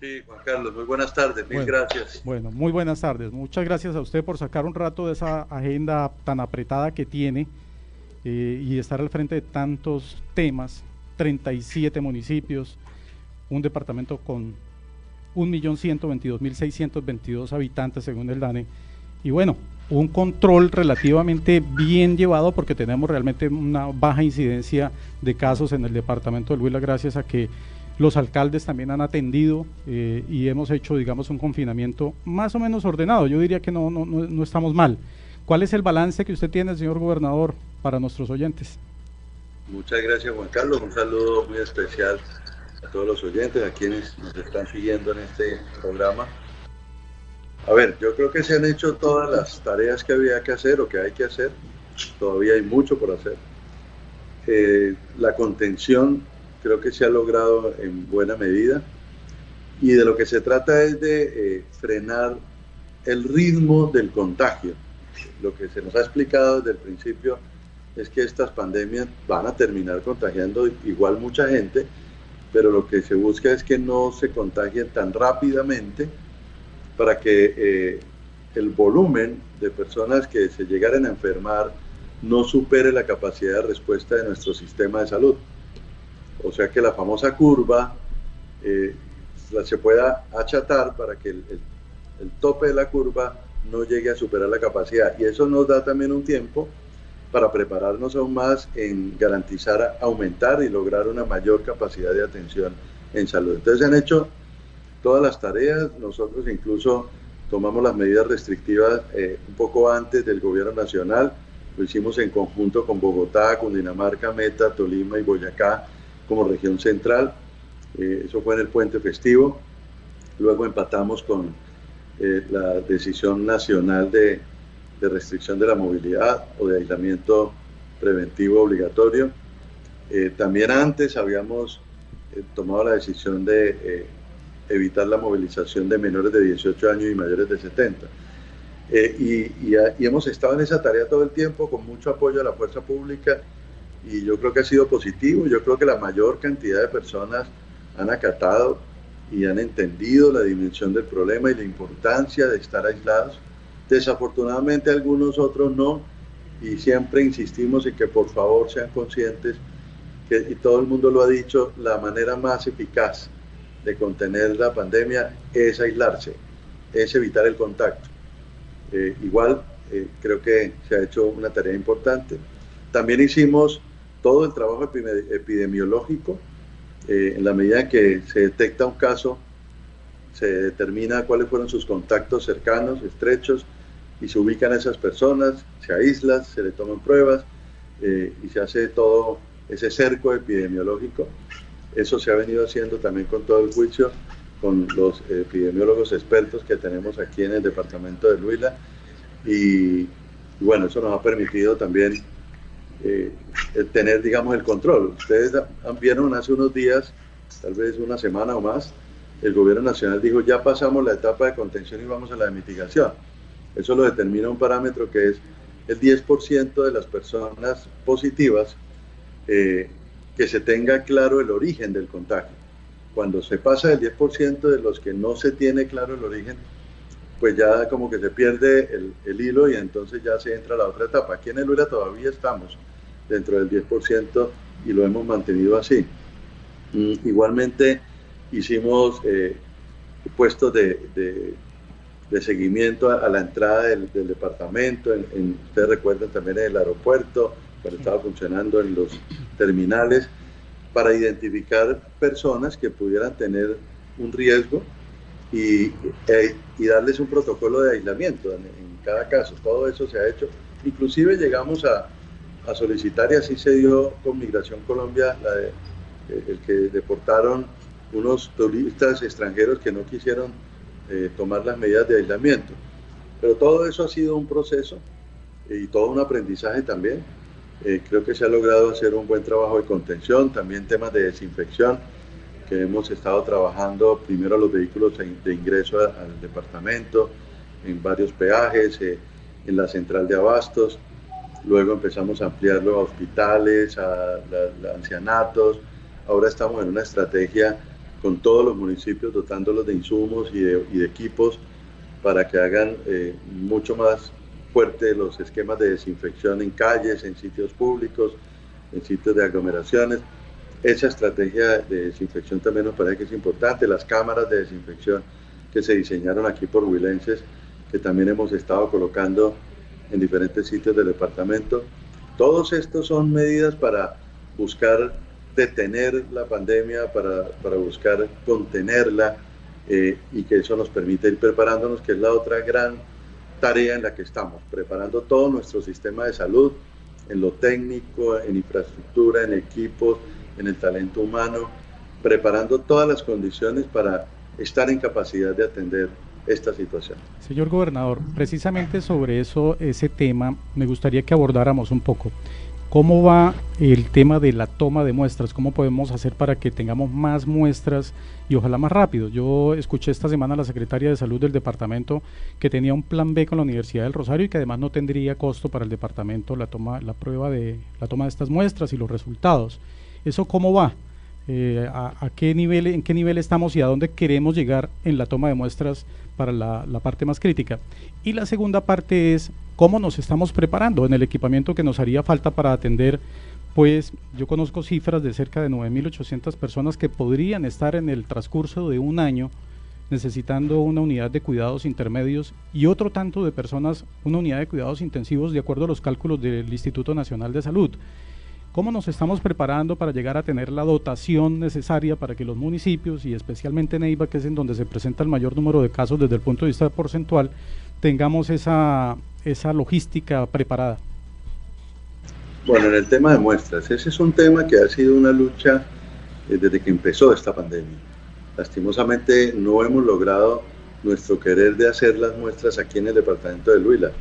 Sí, Juan Carlos, muy buenas tardes, mil Bueno, gracias. bueno, muy buenas tardes. Muchas gracias a usted por sacar un rato de esa agenda tan apretada que tiene y estar al frente de tantos temas, 37 municipios, un departamento con 1.122.622 habitantes según el DANE. Y bueno, un control relativamente bien llevado porque tenemos realmente una baja incidencia de casos en el departamento del Huila gracias a que los alcaldes también han atendido y hemos hecho, digamos, un confinamiento más o menos ordenado. Yo diría que no estamos mal. ¿Cuál es el balance que usted tiene, señor gobernador, para nuestros oyentes? Muchas gracias, Juan Carlos. Un saludo muy especial a todos los oyentes, a quienes nos están siguiendo en este programa. A ver, yo creo que se han hecho todas las tareas que había que hacer o que hay que hacer. Todavía hay mucho por hacer. La contención creo que se ha logrado en buena medida y de lo que se trata es de frenar el ritmo del contagio. Lo que se nos ha explicado desde el principio es que estas pandemias van a terminar contagiando igual mucha gente, pero lo que se busca es que no se contagien tan rápidamente para que el volumen de personas que se llegaran a enfermar no supere la capacidad de respuesta de nuestro sistema de salud. O sea que la famosa curva se pueda achatar para que el tope de la curva no llegue a superar la capacidad. Y eso nos da también un tiempo para prepararnos aún más en garantizar, aumentar y lograr una mayor capacidad de atención en salud. Entonces se han hecho todas las tareas, nosotros incluso tomamos las medidas restrictivas un poco antes del gobierno nacional, lo hicimos en conjunto con Bogotá, Cundinamarca, Meta, Tolima y Boyacá como región central, eso fue en el puente festivo, luego empatamos con la decisión nacional de restricción de la movilidad o de aislamiento preventivo obligatorio. También antes habíamos tomado la decisión de evitar la movilización de menores de 18 años y mayores de 70. Y hemos estado en esa tarea todo el tiempo con mucho apoyo a la fuerza pública y yo creo que ha sido positivo. Yo creo que la mayor cantidad de personas han acatado y han entendido la dimensión del problema y la importancia de estar aislados. Desafortunadamente algunos otros no, y siempre insistimos en que por favor sean conscientes que, y todo el mundo lo ha dicho, la manera más eficaz de contener la pandemia es aislarse, es evitar el contacto. Igual creo que se ha hecho una tarea importante. También hicimos todo el trabajo epidemiológico. En la medida que se detecta un caso, se determina cuáles fueron sus contactos cercanos, estrechos, y se ubican a esas personas, se aíslan, se le toman pruebas y se hace todo ese cerco epidemiológico. Eso se ha venido haciendo también con todo el juicio, con los epidemiólogos expertos que tenemos aquí en el departamento de Huila. Y bueno, eso nos ha permitido también tener, digamos, el control. Ustedes vieron hace unos días, tal vez una semana o más, el gobierno nacional dijo, ya pasamos la etapa de contención y vamos a la de mitigación. Eso lo determina un parámetro que es el 10% de las personas positivas, que se tenga claro el origen del contagio. Cuando se pasa del 10% de los que no se tiene claro el origen, pues ya como que se pierde el hilo y entonces ya se entra a la otra etapa. Aquí en el Huila todavía estamos dentro del 10% y lo hemos mantenido así. Igualmente hicimos puestos de seguimiento a la entrada del departamento, ustedes recuerdan también en el aeropuerto, cuando estaba funcionando en los terminales, para identificar personas que pudieran tener un riesgo y darles un protocolo de aislamiento en cada caso. Todo eso se ha hecho. Inclusive llegamos a solicitar, y así se dio con Migración Colombia, el que deportaron unos turistas extranjeros que no quisieron tomar las medidas de aislamiento. Pero todo eso ha sido un proceso y todo un aprendizaje también. Creo que se ha logrado hacer un buen trabajo de contención, también temas de desinfección, que hemos estado trabajando primero los vehículos de ingreso al departamento, en varios peajes, en la central de abastos, luego empezamos a ampliarlo a hospitales, a ancianatos, ahora estamos en una estrategia con todos los municipios, dotándolos de insumos y de equipos para que hagan mucho más fuerte los esquemas de desinfección en calles, en sitios públicos, en sitios de aglomeraciones. Esa estrategia de desinfección también nos parece que es importante. Las cámaras de desinfección que se diseñaron aquí por huilenses, que también hemos estado colocando en diferentes sitios del departamento. Todos estos son medidas para buscar detener la pandemia, para buscar contenerla, y que eso nos permite ir preparándonos, que es la otra gran tarea en la que estamos, preparando todo nuestro sistema de salud, en lo técnico, en infraestructura, en equipos, en el talento humano, preparando todas las condiciones para estar en capacidad de atender esta situación. Señor gobernador, precisamente sobre ese tema, me gustaría que abordáramos un poco. ¿Cómo va el tema de la toma de muestras? ¿Cómo podemos hacer para que tengamos más muestras y ojalá más rápido? Yo escuché esta semana a la secretaria de Salud del departamento que tenía un plan B con la Universidad del Rosario y que además no tendría costo para el departamento la toma de estas muestras y los resultados. ¿Eso cómo va? ¿En qué nivel estamos y a dónde queremos llegar en la toma de muestras para la parte más crítica? Y la segunda parte es cómo nos estamos preparando en el equipamiento que nos haría falta para atender, pues yo conozco cifras de cerca de 9.800 personas que podrían estar en el transcurso de un año necesitando una unidad de cuidados intermedios y otro tanto de personas una unidad de cuidados intensivos de acuerdo a los cálculos del Instituto Nacional de Salud. ¿Cómo nos estamos preparando para llegar a tener la dotación necesaria para que los municipios, y especialmente Neiva, que es en donde se presenta el mayor número de casos desde el punto de vista porcentual, tengamos esa logística preparada? Bueno, en el tema de muestras, ese es un tema que ha sido una lucha desde que empezó esta pandemia. Lastimosamente no hemos logrado nuestro querer de hacer las muestras aquí en el departamento del Huila.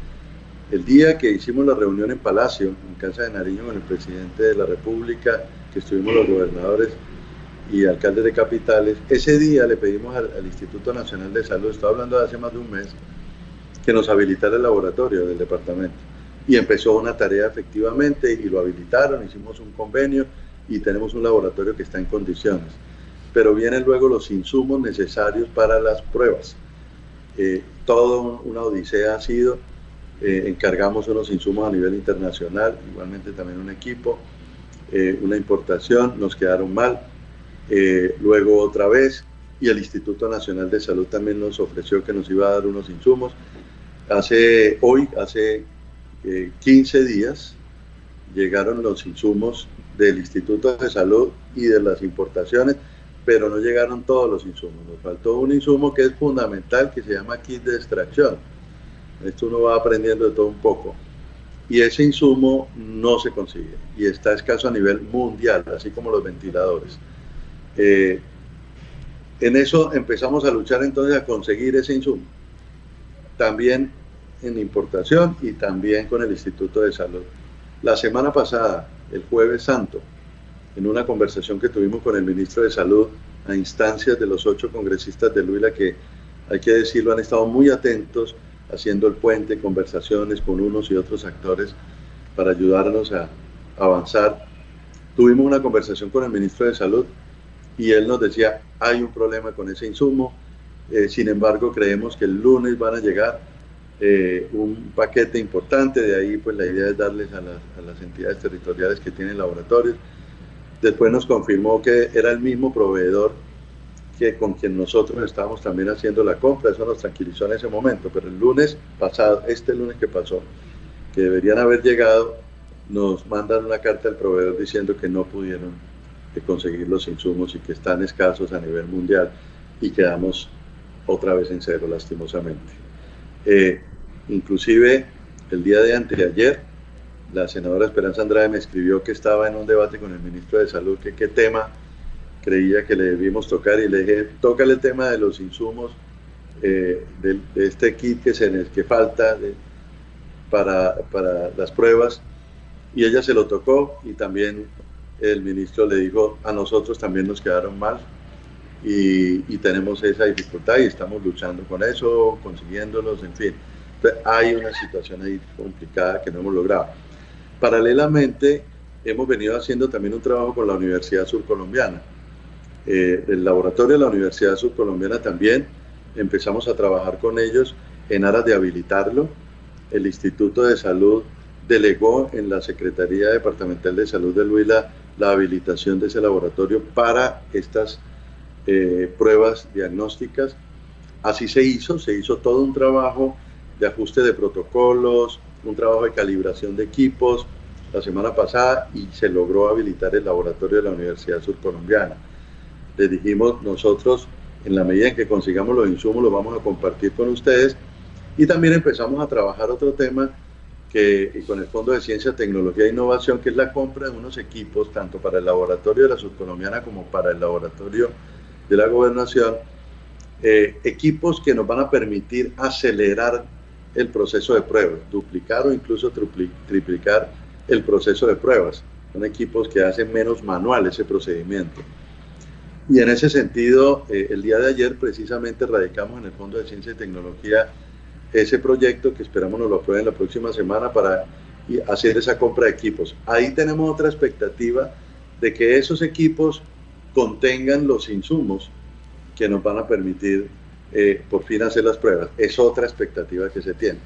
El día que hicimos la reunión en Palacio, en Casa de Nariño, con el presidente de la República, que estuvimos los gobernadores y alcaldes de capitales, ese día le pedimos al Instituto Nacional de Salud, estoy hablando de hace más de un mes, que nos habilitara el laboratorio del departamento. Y empezó una tarea efectivamente y lo habilitaron, hicimos un convenio y tenemos un laboratorio que está en condiciones. Pero vienen luego los insumos necesarios para las pruebas. Todo una odisea ha sido. Encargamos unos insumos a nivel internacional, igualmente también un equipo, una importación, nos quedaron mal, luego otra vez, y el Instituto Nacional de Salud también nos ofreció que nos iba a dar unos insumos. Hace 15 días llegaron los insumos del Instituto de Salud y de las importaciones, pero no llegaron todos los insumos, nos faltó un insumo que es fundamental, que se llama kit de extracción. Esto uno va aprendiendo de todo un poco. Y ese insumo no se consigue y está escaso a nivel mundial, así como los ventiladores. En eso empezamos a luchar entonces a conseguir ese insumo. También en importación y también con el Instituto de Salud. La semana pasada, el Jueves Santo, en una conversación que tuvimos con el ministro de Salud a instancias de los 8 congresistas de Huila, que hay que decirlo, han estado muy atentos haciendo el puente, conversaciones con unos y otros actores para ayudarnos a avanzar. Tuvimos una conversación con el ministro de Salud y él nos decía, hay un problema con ese insumo, sin embargo creemos que el lunes van a llegar un paquete importante, de ahí pues la idea es darles a las entidades territoriales que tienen laboratorios. Después nos confirmó que era el mismo proveedor que con quien nosotros estábamos también haciendo la compra. Eso nos tranquilizó en ese momento, pero el lunes pasado, este lunes que pasó, que deberían haber llegado, nos mandan una carta al proveedor diciendo que no pudieron conseguir los insumos y que están escasos a nivel mundial y quedamos otra vez en cero, lastimosamente. Inclusive el día de anteayer, la senadora Esperanza Andrade me escribió que estaba en un debate con el ministro de Salud, que qué tema creía que le debíamos tocar, y le dije, tócale el tema de los insumos, de este kit que falta para las pruebas, y ella se lo tocó, y también el ministro le dijo, a nosotros también nos quedaron mal, y tenemos esa dificultad, y estamos luchando con eso, consiguiéndolos, en fin. Entonces, hay una situación ahí complicada que no hemos logrado. Paralelamente, hemos venido haciendo también un trabajo con la Universidad Surcolombiana. El laboratorio de la Universidad Surcolombiana también empezamos a trabajar con ellos en aras de habilitarlo. El Instituto de Salud delegó en la Secretaría Departamental de Salud del Huila la habilitación de ese laboratorio para estas pruebas diagnósticas. Así se hizo todo un trabajo de ajuste de protocolos, un trabajo de calibración de equipos la semana pasada y se logró habilitar el laboratorio de la Universidad Surcolombiana. Les dijimos nosotros, en la medida en que consigamos los insumos, los vamos a compartir con ustedes, y también empezamos a trabajar otro tema y con el Fondo de Ciencia, Tecnología e Innovación, que es la compra de unos equipos, tanto para el laboratorio de la Surcolombiana como para el laboratorio de la Gobernación, equipos que nos van a permitir acelerar el proceso de pruebas, duplicar o incluso triplicar el proceso de pruebas. Son equipos que hacen menos manual ese procedimiento. Y en ese sentido, el día de ayer precisamente radicamos en el Fondo de Ciencia y Tecnología ese proyecto que esperamos nos lo aprueben la próxima semana para hacer esa compra de equipos. Ahí tenemos otra expectativa de que esos equipos contengan los insumos que nos van a permitir por fin hacer las pruebas. Es otra expectativa que se tiene.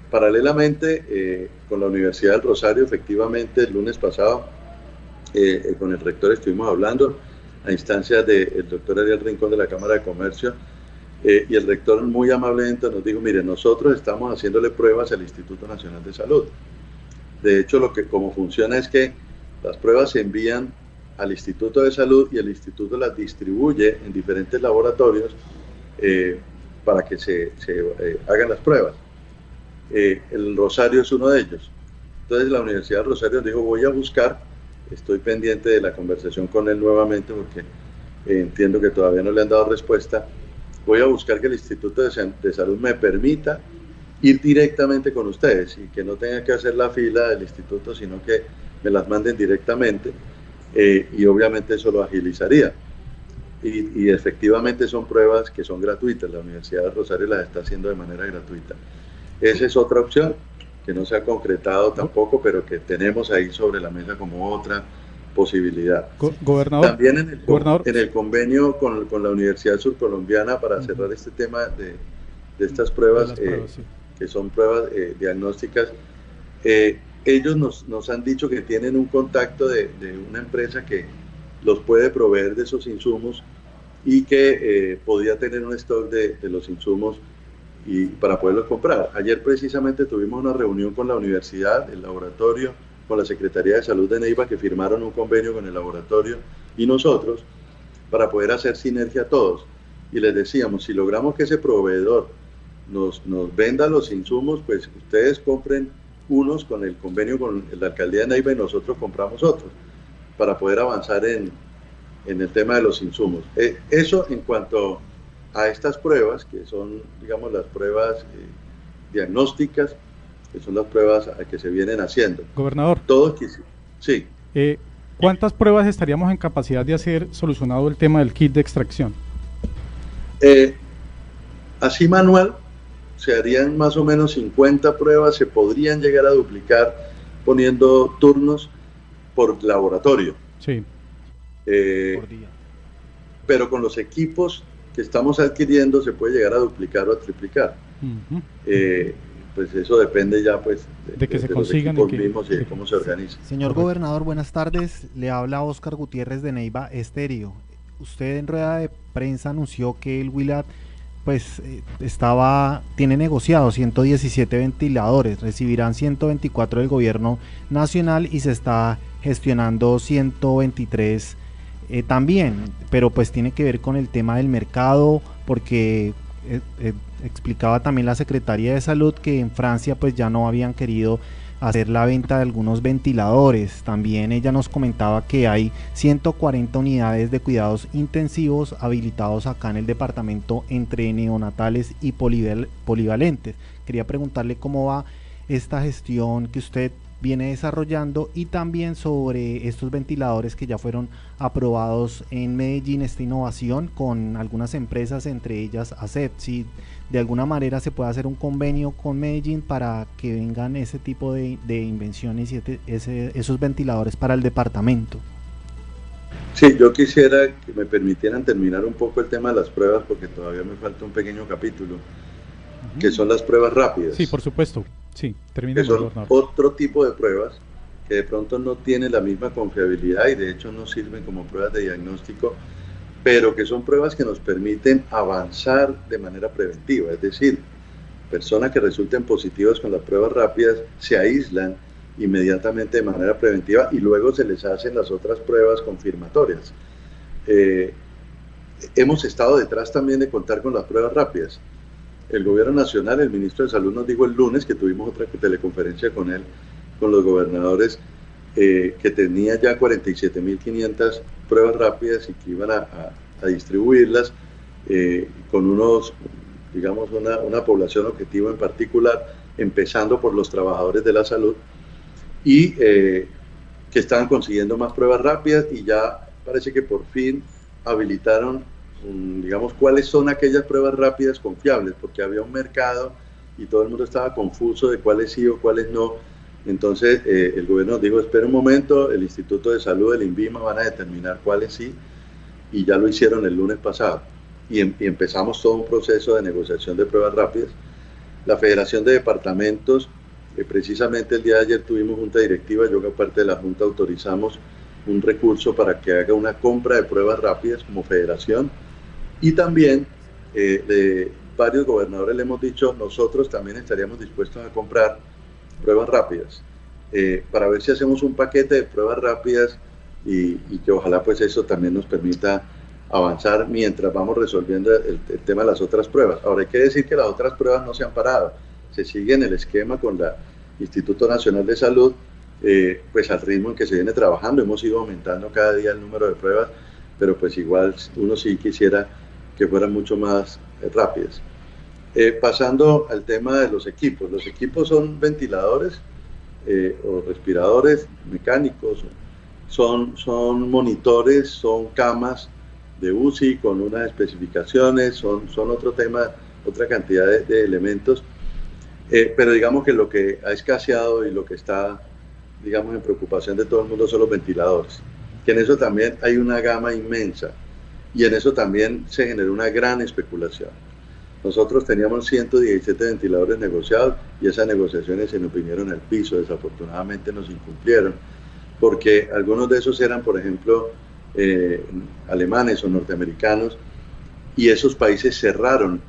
Paralelamente, con la Universidad del Rosario, efectivamente, el lunes pasado, con el rector estuvimos hablando a instancias del doctor Ariel Rincón de la Cámara de Comercio, y el rector muy amablemente nos dijo, mire, nosotros estamos haciéndole pruebas al Instituto Nacional de Salud. De hecho, como funciona es que las pruebas se envían al Instituto de Salud y el Instituto las distribuye en diferentes laboratorios para que se hagan las pruebas. El Rosario es uno de ellos. Entonces la Universidad del Rosario dijo, voy a buscar, estoy pendiente de la conversación con él nuevamente porque entiendo que todavía no le han dado respuesta, voy a buscar que el Instituto de Salud me permita ir directamente con ustedes y que no tenga que hacer la fila del instituto, sino que me las manden directamente, y obviamente eso lo agilizaría. Y efectivamente son pruebas que son gratuitas, la Universidad de Rosario las está haciendo de manera gratuita. Esa es otra opción que no se ha concretado tampoco, pero que tenemos ahí sobre la mesa como otra posibilidad. Gobernador, también en el convenio con la Universidad Surcolombiana para cerrar este tema de estas pruebas, sí, que son pruebas diagnósticas, ellos nos han dicho que tienen un contacto de una empresa que los puede proveer de esos insumos y que podría tener un stock de los insumos y para poderlos comprar. Ayer precisamente tuvimos una reunión con la universidad, el laboratorio, con la Secretaría de Salud de Neiva, que firmaron un convenio con el laboratorio y nosotros para poder hacer sinergia todos. Y les decíamos, si logramos que ese proveedor nos venda los insumos, pues ustedes compren unos con el convenio con la Alcaldía de Neiva y nosotros compramos otros, para poder avanzar en el tema de los insumos. Eso en cuanto a estas pruebas, que son, digamos, las pruebas diagnósticas, que son las pruebas que se vienen haciendo. Gobernador. Todos sí. ¿Cuántas pruebas estaríamos en capacidad de hacer solucionado el tema del kit de extracción? Así manual, se harían más o menos 50 pruebas, se podrían llegar a duplicar poniendo turnos por laboratorio. Sí. Por día. Pero con los equipos que estamos adquiriendo se puede llegar a duplicar o a triplicar. Pues eso depende ya pues de que se consigan los equipos mismos y de cómo se organiza. Señor gobernador, buenas tardes. Le habla Óscar Gutiérrez de Neiva Estéreo. Usted en rueda de prensa anunció que el Huila pues tiene negociado 117 ventiladores, recibirán 124 del gobierno nacional y se está gestionando 123 también, pero pues tiene que ver con el tema del mercado, porque explicaba también la Secretaría de Salud que en Francia pues ya no habían querido hacer la venta de algunos ventiladores. También ella nos comentaba que hay 140 unidades de cuidados intensivos habilitados acá en el departamento entre neonatales y polivalentes. Quería preguntarle cómo va esta gestión que usted viene desarrollando y también sobre estos ventiladores que ya fueron aprobados en Medellín, esta innovación con algunas empresas, entre ellas ACEP. Si de alguna manera se puede hacer un convenio con Medellín para que vengan ese tipo de invenciones y esos ventiladores para el departamento. Sí, yo quisiera que me permitieran terminar un poco el tema de las pruebas porque todavía me falta un pequeño capítulo, que son las pruebas rápidas. Sí, por supuesto. Sí, terminemos. Que son otro tipo de pruebas que de pronto no tienen la misma confiabilidad y de hecho no sirven como pruebas de diagnóstico, pero que son pruebas que nos permiten avanzar de manera preventiva. Es decir, personas que resulten positivas con las pruebas rápidas se aíslan inmediatamente de manera preventiva y luego se les hacen las otras pruebas confirmatorias. Hemos estado detrás también de contar con las pruebas rápidas. El gobierno nacional, el ministro de Salud nos dijo el lunes, que tuvimos otra teleconferencia con él, con los gobernadores, que tenía ya 47.500 pruebas rápidas y que iban a distribuirlas con unos, digamos, una población objetivo en particular, empezando por los trabajadores de la salud, y que estaban consiguiendo más pruebas rápidas y ya parece que por fin habilitaron, digamos, cuáles son aquellas pruebas rápidas confiables, porque había un mercado y todo el mundo estaba confuso de cuáles sí o cuáles no. Entonces el gobierno nos dijo, espera un momento, el Instituto de Salud, el INVIMA van a determinar cuáles sí, y ya lo hicieron el lunes pasado. Y empezamos todo un proceso de negociación de pruebas rápidas. La Federación de Departamentos, precisamente el día de ayer tuvimos junta directiva, yo que aparte de la junta autorizamos un recurso para que haga una compra de pruebas rápidas como federación, y también varios gobernadores le hemos dicho, nosotros también estaríamos dispuestos a comprar pruebas rápidas, para ver si hacemos un paquete de pruebas rápidas y que ojalá pues eso también nos permita avanzar mientras vamos resolviendo el tema de las otras pruebas. Ahora hay que decir que las otras pruebas no se han parado, se sigue en el esquema con el Instituto Nacional de Salud, pues al ritmo en que se viene trabajando. Hemos ido aumentando cada día el número de pruebas, pero pues igual uno sí quisiera que fueran mucho más rápidas. Pasando al tema de los equipos son ventiladores o respiradores mecánicos, son monitores, son camas de UCI con unas especificaciones, son otro tema, otra cantidad de elementos, pero digamos que lo que ha escaseado y lo que está, digamos, en preocupación de todo el mundo son los ventiladores, que en eso también hay una gama inmensa y en eso también se generó una gran especulación. Nosotros teníamos 117 ventiladores negociados y esas negociaciones se nos vinieron al piso, desafortunadamente nos incumplieron, porque algunos de esos eran, por ejemplo, alemanes o norteamericanos, y esos países cerraron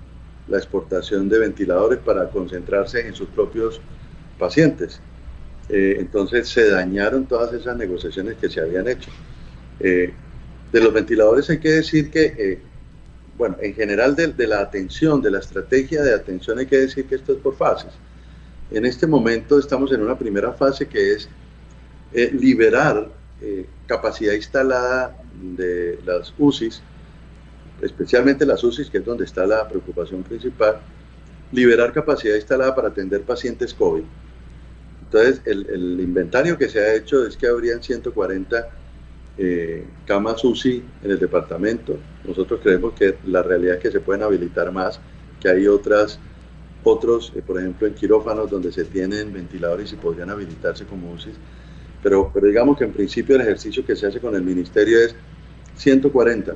la exportación de ventiladores para concentrarse en sus propios pacientes. Entonces se dañaron todas esas negociaciones que se habían hecho. De los ventiladores hay que decir que, bueno, en general de la atención, de la estrategia de atención, hay que decir que esto es por fases. En este momento estamos en una primera fase que es liberar capacidad instalada de las UCIs, especialmente las UCIs, que es donde está la preocupación principal, liberar capacidad instalada para atender pacientes COVID. Entonces, el inventario que se ha hecho es que habrían 140 camas UCI en el departamento. Nosotros creemos que la realidad es que se pueden habilitar más, que hay otros, por ejemplo, en quirófanos donde se tienen ventiladores y podrían habilitarse como UCI. Pero digamos que en principio el ejercicio que se hace con el ministerio es 140.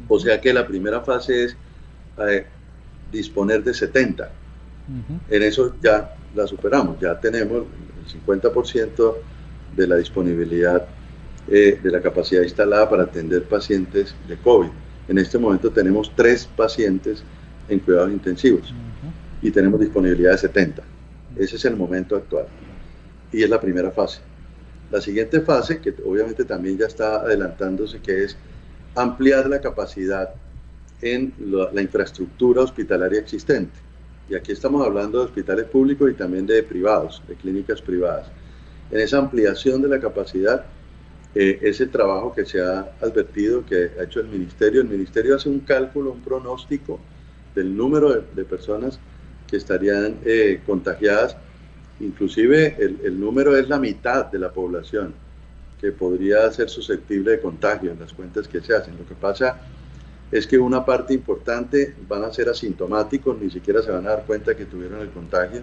O sea que la primera fase es disponer de 70. En eso ya la superamos, ya tenemos el 50% de la disponibilidad de la capacidad instalada para atender pacientes de COVID. En este momento tenemos 3 pacientes en cuidados intensivos y tenemos disponibilidad de 70. Ese es el momento actual y es la primera fase. La siguiente fase, que obviamente también ya está adelantándose, que es ampliar la capacidad en la infraestructura hospitalaria existente. Y aquí estamos hablando de hospitales públicos y también de privados, de clínicas privadas. En esa ampliación de la capacidad, ese trabajo que se ha advertido, que ha hecho el ministerio hace un cálculo, un pronóstico del número de personas que estarían contagiadas. Inclusive el número es la mitad de la población que podría ser susceptible de contagio en las cuentas que se hacen. Lo que pasa es que una parte importante van a ser asintomáticos, ni siquiera se van a dar cuenta que tuvieron el contagio,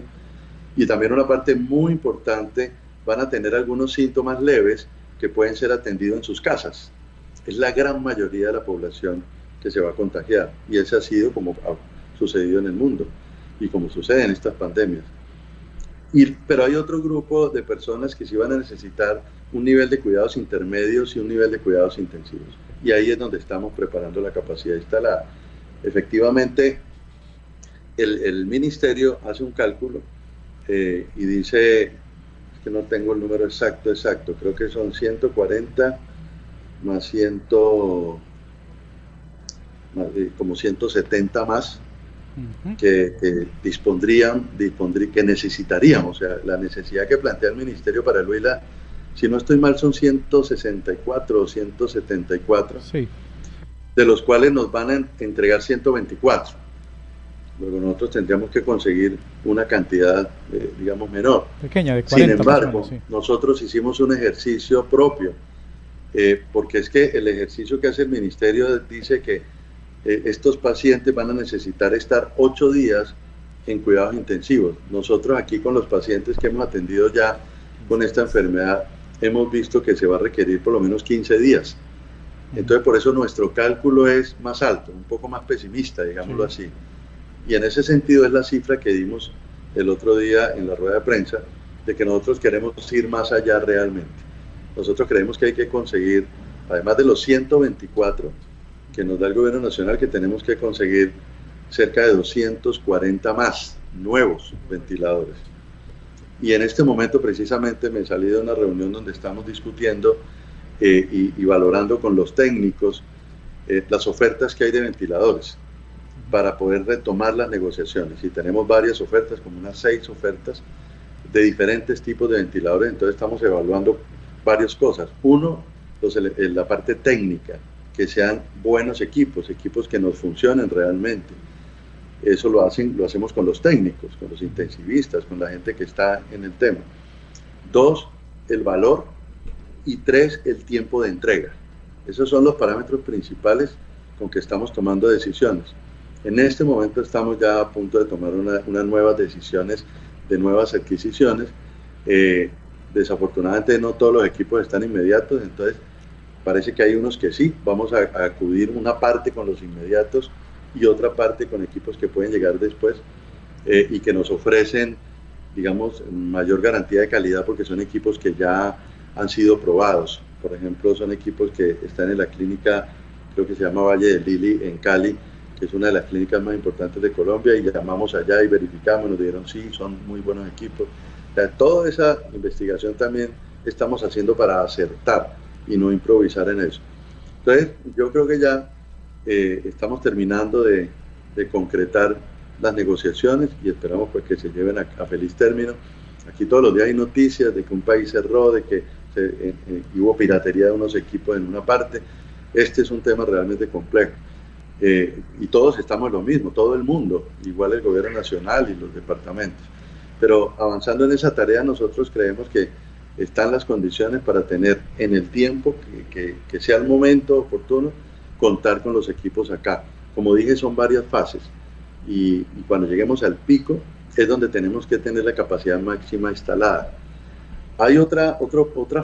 y también una parte muy importante van a tener algunos síntomas leves que pueden ser atendidos en sus casas. es la gran mayoría de la población que se va a contagiar, y ese ha sido como ha sucedido en el mundo y como sucede en estas pandemias. Pero hay otro grupo de personas que sí van a necesitar un nivel de cuidados intermedios y un nivel de cuidados intensivos, y ahí es donde estamos preparando la capacidad instalada. Efectivamente, el ministerio hace un cálculo y dice, es que no tengo el número exacto, creo que son 140 más 100, como 170 más que que necesitaríamos. O sea, la necesidad que plantea el ministerio para el Huila, si no estoy mal, son 164 o 174, sí, de los cuales nos van a entregar 124. Luego nosotros tendríamos que conseguir una cantidad, digamos, menor. Pequeña, de 40. Sin embargo, personas, sí. nosotros hicimos un ejercicio propio, porque es que el ejercicio que hace el ministerio dice que estos pacientes van a necesitar estar 8 días en cuidados intensivos. Nosotros aquí con los pacientes que hemos atendido ya con esta enfermedad, hemos visto que se va a requerir por lo menos 15 días. Entonces por eso nuestro cálculo es más alto, un poco más pesimista, digámoslo así. Y en ese sentido es la cifra que dimos el otro día en la rueda de prensa, de que nosotros queremos ir más allá realmente. Nosotros creemos que hay que conseguir, además de los 124 que nos da el gobierno nacional, que tenemos que conseguir cerca de 240 más nuevos ventiladores. Y en este momento precisamente me salí de una reunión donde estamos discutiendo y valorando con los técnicos las ofertas que hay de ventiladores para poder retomar las negociaciones. Y tenemos varias ofertas, como unas 6 ofertas de diferentes tipos de ventiladores. Entonces estamos evaluando varias cosas. Uno, la parte técnica, que sean buenos equipos que nos funcionen realmente. Eso lo hacemos con los técnicos, con los intensivistas, con la gente que está en el tema. 2, el valor, y 3, el tiempo de entrega. Esos son los parámetros principales con que estamos tomando decisiones. En este momento estamos ya a punto de tomar unas nuevas decisiones de nuevas adquisiciones. Desafortunadamente no todos los equipos están inmediatos, entonces parece que hay unos que sí, vamos a acudir una parte con los inmediatos y otra parte con equipos que pueden llegar después y que nos ofrecen, digamos, mayor garantía de calidad, porque son equipos que ya han sido probados. Por ejemplo, son equipos que están en la clínica, creo que se llama Valle del Lili, en Cali, que es una de las clínicas más importantes de Colombia, y llamamos allá y verificamos, nos dijeron sí, son muy buenos equipos. O sea, toda esa investigación también estamos haciendo para acertar y no improvisar en eso. Entonces, yo creo que ya estamos terminando de concretar las negociaciones y esperamos pues que se lleven a feliz término. Aquí todos los días hay noticias de que un país cerró, de que hubo piratería de unos equipos en una parte. Este es un tema realmente complejo. Y todos estamos en lo mismo, todo el mundo, igual el gobierno nacional y los departamentos. Pero avanzando en esa tarea, nosotros creemos que están las condiciones para tener en el tiempo que sea el momento oportuno, contar con los equipos acá. Como dije, son varias fases y cuando lleguemos al pico es donde tenemos que tener la capacidad máxima instalada. Hay otra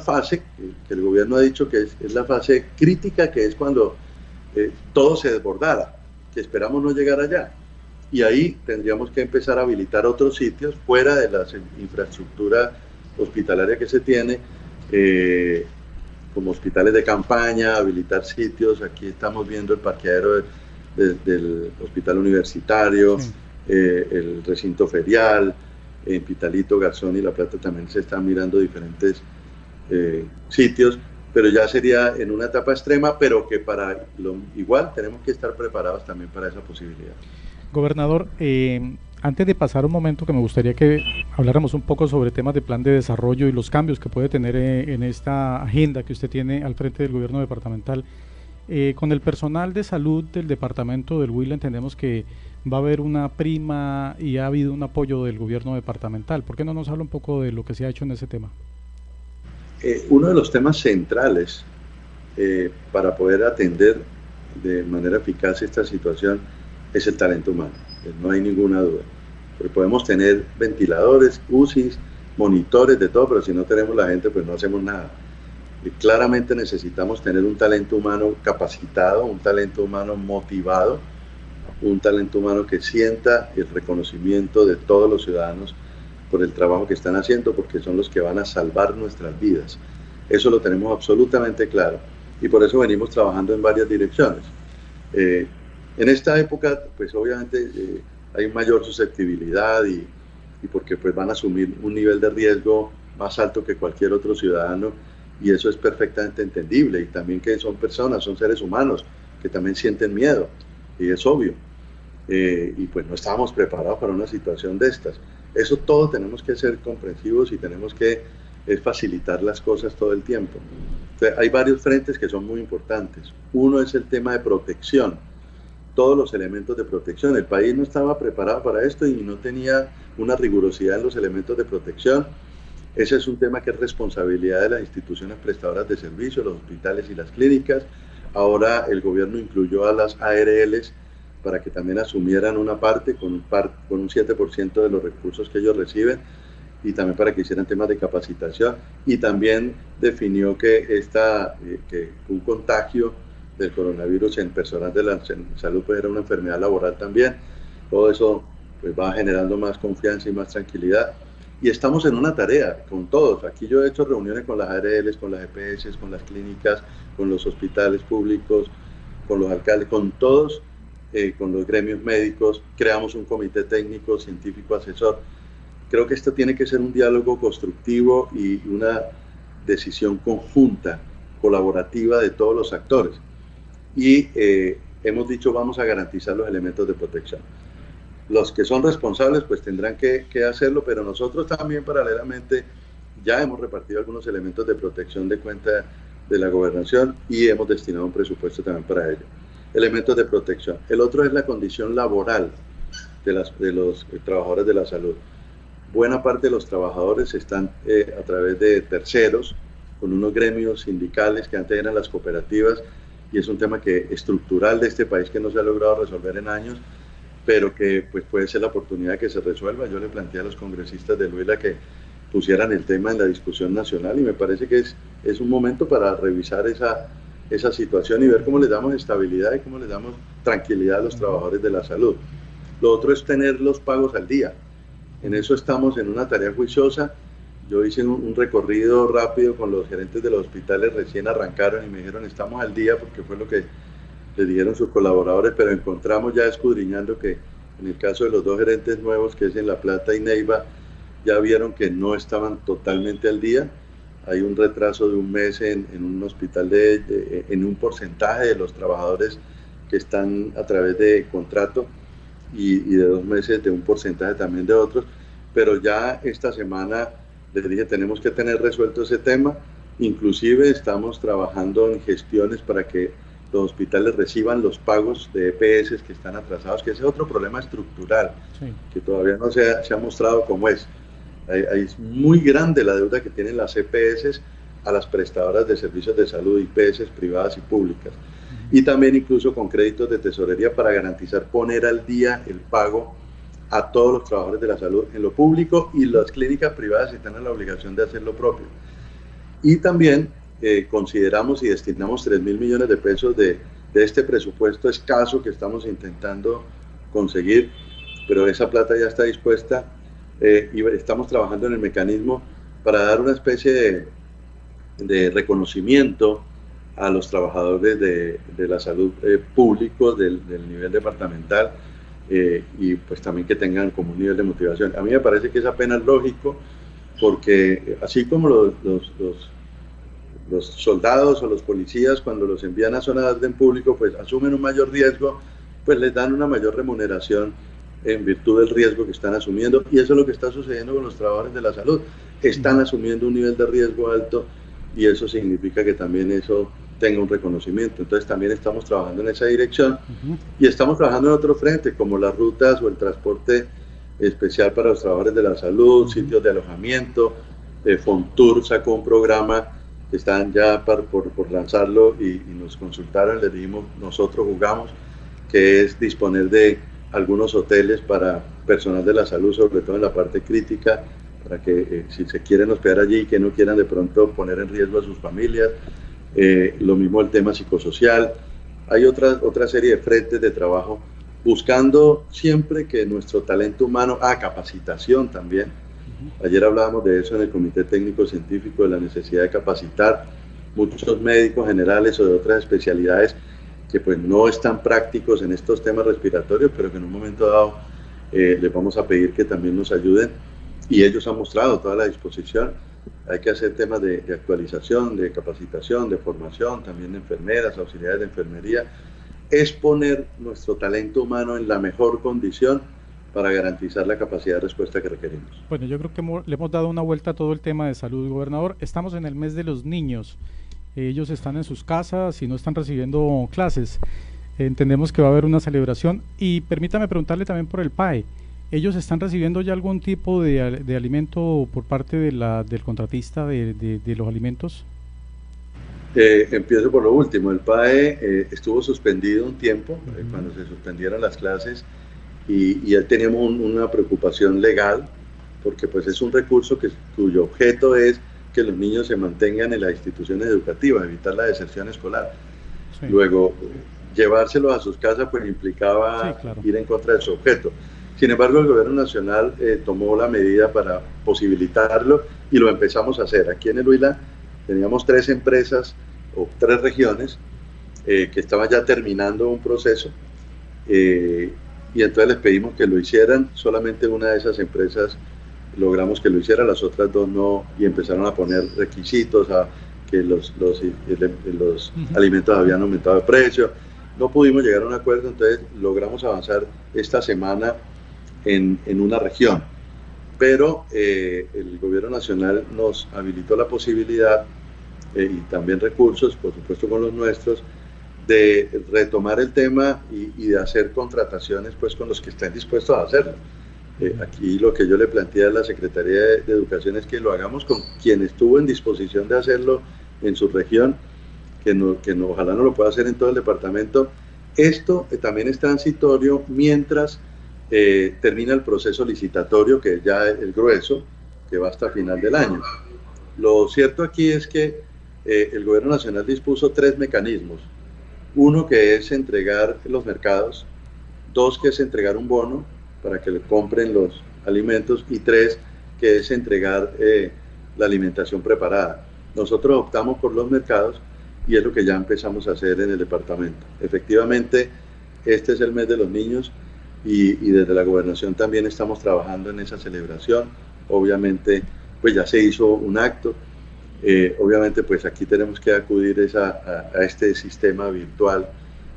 fase que el gobierno ha dicho que es la fase crítica, que es cuando todo se desbordara, que esperamos no llegar allá. Y ahí tendríamos que empezar a habilitar otros sitios fuera de la infraestructura hospitalaria que se tiene, como hospitales de campaña, habilitar sitios. Aquí estamos viendo el parqueadero del hospital universitario, sí, el recinto ferial, en Pitalito, Garzón y La Plata también se están mirando diferentes sitios, pero ya sería en una etapa extrema, pero que igual tenemos que estar preparados también para esa posibilidad. Gobernador, antes de pasar un momento que me gustaría que habláramos un poco sobre temas de plan de desarrollo y los cambios que puede tener en esta agenda que usted tiene al frente del gobierno departamental. Con el personal de salud del departamento del Huila entendemos que va a haber una prima y ha habido un apoyo del gobierno departamental. ¿Por qué no nos habla un poco de lo que se ha hecho en ese tema? Uno de los temas centrales para poder atender de manera eficaz esta situación es el talento humano, no hay ninguna duda. Porque podemos tener ventiladores, UCIs, monitores, de todo, pero si no tenemos la gente, pues no hacemos nada. Claramente necesitamos tener un talento humano capacitado, un talento humano motivado, un talento humano que sienta el reconocimiento de todos los ciudadanos por el trabajo que están haciendo, porque son los que van a salvar nuestras vidas. Eso lo tenemos absolutamente claro y por eso venimos trabajando en varias direcciones. En esta época, pues obviamente hay mayor susceptibilidad y porque pues van a asumir un nivel de riesgo más alto que cualquier otro ciudadano, y eso es perfectamente entendible, y también que son personas, son seres humanos que también sienten miedo, y es obvio. Y pues no estábamos preparados para una situación de estas. Eso todo tenemos que ser comprensivos y tenemos que facilitar las cosas todo el tiempo. Entonces, hay varios frentes que son muy importantes. Uno es el tema de protección, todos los elementos de protección. El país no estaba preparado para esto y no tenía una rigurosidad en los elementos de protección. Ese es un tema que es responsabilidad de las instituciones prestadoras de servicios, los hospitales y las clínicas. Ahora el gobierno incluyó a las ARLs para que también asumieran una parte con un 7% de los recursos que ellos reciben, y también para que hicieran temas de capacitación, y también definió que un contagio del coronavirus en personal de la salud pues era una enfermedad laboral también. Todo eso pues va generando más confianza y más tranquilidad. Y estamos en una tarea con todos. Aquí yo he hecho reuniones con las ARLs, con las EPS, con las clínicas, con los hospitales públicos, con los alcaldes, con todos, con los gremios médicos. Creamos un comité técnico, científico, asesor. Creo que esto tiene que ser un diálogo constructivo y una decisión conjunta, colaborativa de todos los actores. Y hemos dicho, vamos a garantizar los elementos de protección. Los que son responsables pues tendrán que hacerlo, pero nosotros también paralelamente ya hemos repartido algunos elementos de protección de cuenta de la gobernación y hemos destinado un presupuesto también para ello. Elementos de protección. El otro es la condición laboral de los trabajadores de la salud. Buena parte de los trabajadores están a través de terceros, con unos gremios sindicales que antes eran las cooperativas, y es un tema estructural de este país que no se ha logrado resolver en años, pero que pues puede ser la oportunidad de que se resuelva. Yo le planteé a los congresistas del Huila que pusieran el tema en la discusión nacional, y me parece que es un momento para revisar esa situación y ver cómo les damos estabilidad y cómo les damos tranquilidad a los trabajadores de la salud. Lo otro es tener los pagos al día. En eso estamos en una tarea juiciosa. Yo hice un recorrido rápido con los gerentes de los hospitales, recién arrancaron y me dijeron estamos al día, porque fue lo que les dijeron sus colaboradores, pero encontramos ya escudriñando que en el caso de los dos gerentes nuevos, que es en La Plata y Neiva, ya vieron que no estaban totalmente al día. Hay un retraso de un mes en un hospital en un porcentaje de los trabajadores que están a través de contrato, y de 2 meses de un porcentaje también de otros, pero ya esta semana les dije tenemos que tener resuelto ese tema. Inclusive estamos trabajando en gestiones para que los hospitales reciban los pagos de EPS que están atrasados, que ese es otro problema estructural, sí, que todavía no se ha mostrado cómo es. Es muy grande la deuda que tienen las EPS a las prestadoras de servicios de salud, IPS privadas y públicas, y también incluso con créditos de tesorería para garantizar poner al día el pago a todos los trabajadores de la salud en lo público, y las clínicas privadas están en la obligación de hacer lo propio. Y también consideramos y destinamos 3.000 millones de pesos de este presupuesto escaso que estamos intentando conseguir, pero esa plata ya está dispuesta, y estamos trabajando en el mecanismo para dar una especie de reconocimiento a los trabajadores de la salud públicos del nivel departamental, y pues también que tengan como un nivel de motivación. A mí me parece que es apenas lógico, porque así como los soldados o los policías, cuando los envían a zonas de orden público, pues asumen un mayor riesgo, pues les dan una mayor remuneración en virtud del riesgo que están asumiendo, y eso es lo que está sucediendo con los trabajadores de la salud. Están asumiendo un nivel de riesgo alto, y eso significa que también eso tenga un reconocimiento. Entonces también estamos trabajando en esa dirección, y estamos trabajando en otro frente, como las rutas o el transporte especial para los trabajadores de la salud, sitios de alojamiento. Fontur sacó un programa que están ya por lanzarlo, y nos consultaron, les dijimos, nosotros jugamos, que es disponer de algunos hoteles para personal de la salud, sobre todo en la parte crítica, para que si se quieren hospedar allí, que no quieran de pronto poner en riesgo a sus familias. Lo mismo el tema psicosocial. Hay otra serie de frentes de trabajo, buscando siempre que nuestro talento humano, capacitación también. Ayer hablábamos de eso en el Comité Técnico Científico, de la necesidad de capacitar muchos médicos generales o de otras especialidades que pues no están prácticos en estos temas respiratorios, pero que en un momento dado les vamos a pedir que también nos ayuden, y ellos han mostrado toda la disposición. Hay que hacer temas de actualización, de capacitación, de formación, también de enfermeras, auxiliares de enfermería. Es poner nuestro talento humano en la mejor condición para garantizar la capacidad de respuesta que requerimos. Bueno, yo creo que le hemos dado una vuelta a todo el tema de salud, gobernador. Estamos en el mes de los niños. Ellos están en sus casas y no están recibiendo clases. Entendemos que va a haber una celebración. Y permítame preguntarle también por el PAE. ¿Ellos están recibiendo ya algún tipo de alimento por parte del contratista de los alimentos? Empiezo por lo último. El PAE estuvo suspendido un tiempo, cuando se suspendieron las clases, y teníamos una preocupación legal, porque pues es un recurso cuyo objeto es que los niños se mantengan en las instituciones educativas, evitar la deserción escolar. Sí. Luego, llevárselos a sus casas pues implicaba ir en contra de su objeto. Sin embargo, el gobierno nacional tomó la medida para posibilitarlo y lo empezamos a hacer. Aquí en el Huila teníamos 3 empresas o 3 regiones que estaban ya terminando un proceso, y entonces les pedimos que lo hicieran. Solamente una de esas empresas logramos que lo hiciera, las otras 2 no, y empezaron a poner requisitos a que los alimentos habían aumentado de precio. No pudimos llegar a un acuerdo, entonces logramos avanzar esta semana en una región, pero el gobierno nacional nos habilitó la posibilidad y también recursos, por supuesto con los nuestros, de retomar el tema y de hacer contrataciones pues con los que estén dispuestos a hacerlo. Aquí lo que yo le planteé a la Secretaría de Educación es que lo hagamos con quien estuvo en disposición de hacerlo en su región, ojalá no lo pueda hacer en todo el departamento. Esto también es transitorio mientras termina el proceso licitatorio, que ya es el grueso, que va hasta final del año. Lo cierto aquí es que el gobierno nacional dispuso 3 mecanismos. Uno, que es entregar los mercados; 2, que es entregar un bono para que le compren los alimentos; y 3, que es entregar la alimentación preparada. Nosotros optamos por los mercados y es lo que ya empezamos a hacer en el departamento. Efectivamente, este es el mes de los niños y desde la gobernación también estamos trabajando en esa celebración. Obviamente, pues ya se hizo un acto. Obviamente, pues aquí tenemos que acudir a este sistema virtual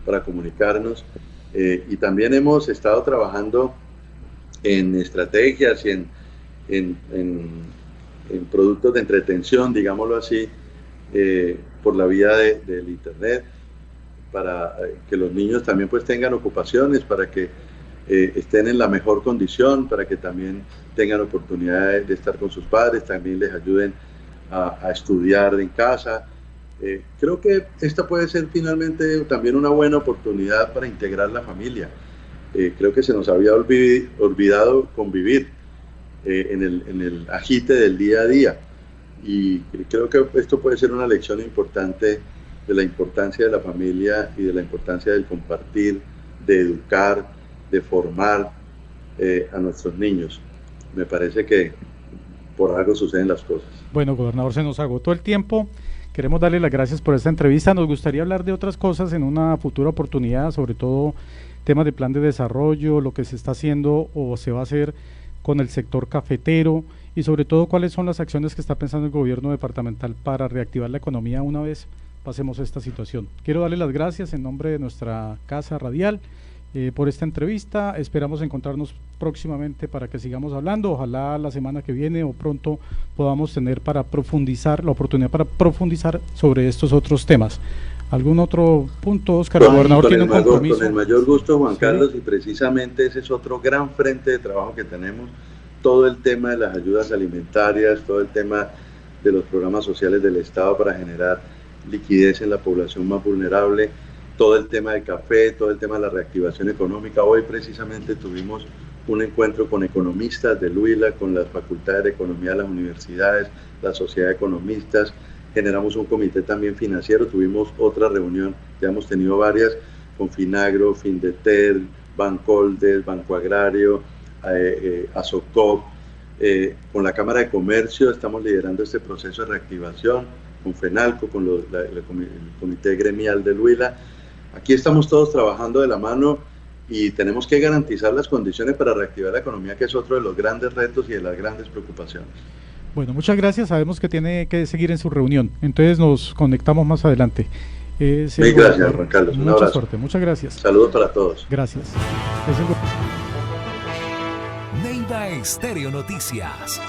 para comunicarnos. Y también hemos estado trabajando en estrategias y en productos de entretención, digámoslo así, por la vía del internet, para que los niños también pues tengan ocupaciones, para que estén en la mejor condición, para que también tengan oportunidad de estar con sus padres, también les ayuden a estudiar en casa. Creo que esta puede ser finalmente también una buena oportunidad para integrar la familia. Creo que se nos había olvidado convivir en el agite del día a día, y creo que esto puede ser una lección importante de la importancia de la familia y de la importancia del compartir, de educar, de formar a nuestros niños. Me parece que por algo suceden las cosas. Bueno, gobernador, se nos agotó el tiempo. Queremos darle las gracias por esta entrevista. Nos gustaría hablar de otras cosas en una futura oportunidad, sobre todo temas de plan de desarrollo, lo que se está haciendo o se va a hacer con el sector cafetero, y sobre todo cuáles son las acciones que está pensando el gobierno departamental para reactivar la economía una vez pasemos esta situación. Quiero darle las gracias en nombre de nuestra casa radial por esta entrevista. Esperamos encontrarnos próximamente para que sigamos hablando. Ojalá la semana que viene o pronto podamos tener la oportunidad para profundizar sobre estos otros temas. ¿Algún otro punto, Óscar? El gobernador tiene un compromiso. Con el mayor gusto, Juan Carlos, y precisamente ese es otro gran frente de trabajo que tenemos. Todo el tema de las ayudas alimentarias, todo el tema de los programas sociales del Estado para generar liquidez en la población más vulnerable, todo el tema del café, todo el tema de la reactivación económica. Hoy precisamente tuvimos un encuentro con economistas del Huila, con las facultades de economía de las universidades, la sociedad de economistas. Generamos un comité también financiero, tuvimos otra reunión, ya hemos tenido varias, con Finagro, Findeter, Bancoldes, Banco Agrario, Asocop, con la Cámara de Comercio estamos liderando este proceso de reactivación, con FENALCO, con el Comité Gremial del Huila. Aquí estamos todos trabajando de la mano y tenemos que garantizar las condiciones para reactivar la economía, que es otro de los grandes retos y de las grandes preocupaciones. Bueno, muchas gracias. Sabemos que tiene que seguir en su reunión, entonces nos conectamos más adelante. Muchas gracias, Juan Carlos. Un abrazo. Suerte. Muchas gracias. Saludos para todos. Gracias. Neiva Estéreo Noticias.